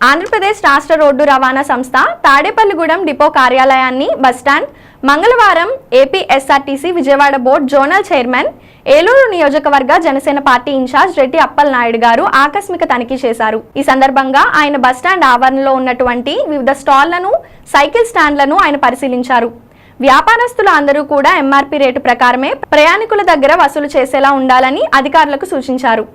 ఆంధ్రప్రదేశ్ రాష్ట్ర రోడ్డు రవాణా సంస్థ తాడేపల్లిగూడెం డిపో కార్యాలయాన్ని బస్టాండ్ మంగళవారం APSRTC Vijayawada board zonal chairman Eluru నియోజకవర్గ జనసేన పార్టీ ఇన్ఛార్జ్ రెడ్డి అప్పలనాయుడు గారు ఆకస్మిక తనిఖీ చేశారు. ఈ సందర్భంగా ఆయన బస్టాండ్ ఆవరణలో ఉన్నటువంటి వివిధ స్టాళ్లను, సైకిల్ స్టాండ్లను ఆయన పరిశీలించారు. వ్యాపారస్తులు అందరూ కూడా ఎంఆర్పీ రేటు ప్రకారమే ప్రయాణికుల దగ్గర వసూలు చేసేలా ఉండాలని అధికారులకు సూచించారు.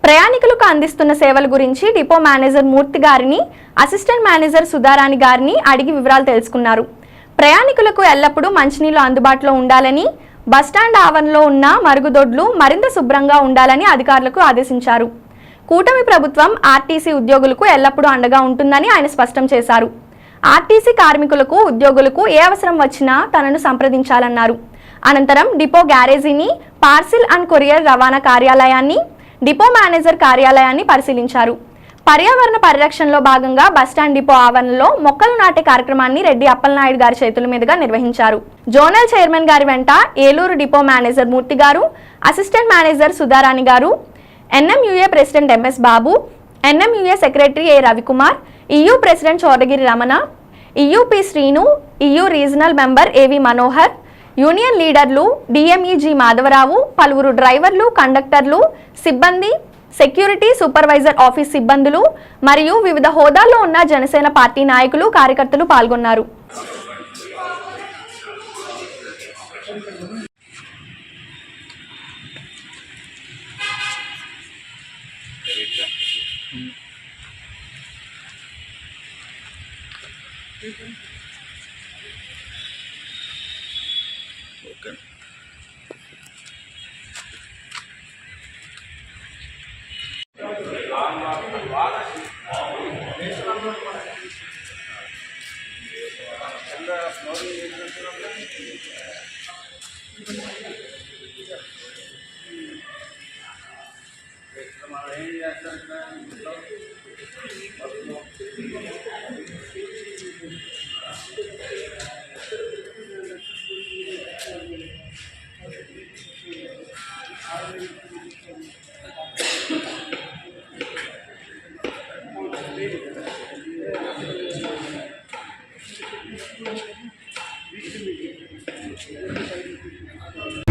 ప్రయాణికులకు అందిస్తున్న సేవల గురించి డిపో మేనేజర్ మూర్తి గారిని, అసిస్టెంట్ మేనేజర్ సుధారాణి గారిని అడిగి వివరాలు తెలుసుకున్నారు. ప్రయాణికులకు ఎల్లప్పుడూ మంచినీళ్లు అందుబాటులో ఉండాలని, బస్టాండ్ ఆవరణలో ఉన్న మరుగుదొడ్లు మరింత శుభ్రంగా ఉండాలని అధికారులకు ఆదేశించారు. కూటమి ప్రభుత్వం ఆర్టీసీ ఉద్యోగులకు ఎల్లప్పుడూ అండగా ఉంటుందని ఆయన స్పష్టం చేశారు. ఆర్టీసీ కార్మికులకు, ఉద్యోగులకు ఏ అవసరం వచ్చినా తనను సంప్రదించాలన్నారు. అనంతరం డిపో గ్యారేజీని, పార్సిల్ అండ్ కొరియర్ రవాణా కార్యాలయాన్ని, డిపో మేనేజర్ కార్యాలయాన్ని పరిశీలించారు. పర్యావరణ పరిరక్షణలో భాగంగా బస్టాండ్ డిపో ఆవరణలో మొక్కలు నాటే కార్యక్రమాన్ని రెడ్డి అప్పలనాయుడు గారి చేతుల మీదుగా నిర్వహించారు. జోనల్ చైర్మన్ గారి వెంట ఏలూరు డిపో మేనేజర్ మూర్తి గారు, అసిస్టెంట్ మేనేజర్ సుధారాణి గారు, NMUA president MS Babu, NMUA secretary A Ravikumar, EU president Chodagiri Ramana, EUP Srinu, EU regional member AV Manohar, union లీడర్లు డిఎంఈజీ మాధవరావు, పలువురు డ్రైవర్లు, కండక్టర్లు, సిబ్బంది, సెక్యూరిటీ, సూపర్వైజర్ ఆఫీస్ సిబ్బందులు మరియు వివిధ హోదాల్లో ఉన్న జనసేన పార్టీ నాయకులు, కార్యకర్తలు పాల్గొన్నారు.